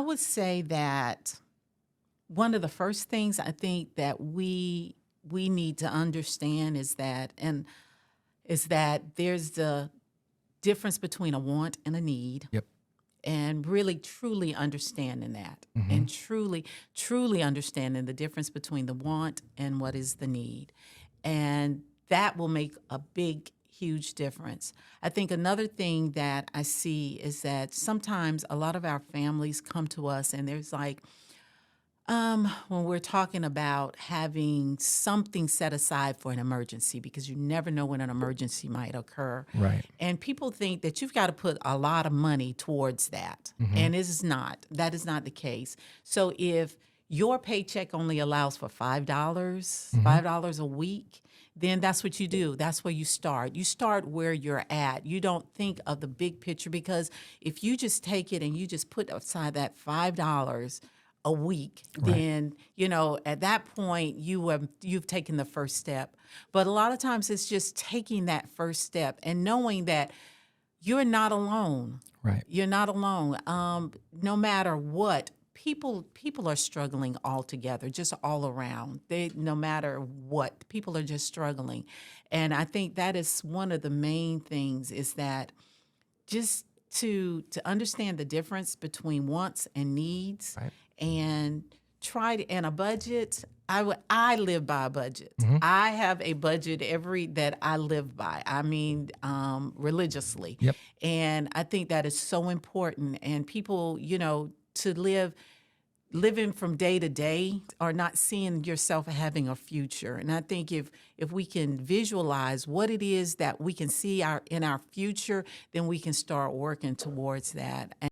would say that one of the first things I think that we need to understand is that there's the difference between a want and a need, Yep. and really truly understanding that, Hmm. and truly understanding the difference between the want and what is the need. And that will make a big, huge difference. I think another thing that I see is that sometimes a lot of our families come to us and there's like, when we're talking about having something set aside for an emergency, because you never know when an emergency might occur. Right. And people think that you've got to put a lot of money towards that. Hmm. And it is not. That is not the case. So if your paycheck only allows for $5, Hmm. $5 a week, then that's what you do. That's where you start. You start where you're at. You don't think of the big picture, because if you just take it and you just put aside that $5 a week, Right. then at that point you've taken the first step. But a lot of times it's just taking that first step and knowing that you're not alone. Right. You're not alone. No matter what, people are struggling all together, just all around. No matter what, people are just struggling, and I think that is one of the main things, is that just to understand the difference between wants and needs, Right. and and a budget. I live by a budget. Hmm. I have a budget that I live by. I mean, religiously. Yep. And I think that is so important. And people, to living from day to day, are not seeing yourself having a future. And I think if we can visualize what it is that we can see in our future, then we can start working towards that.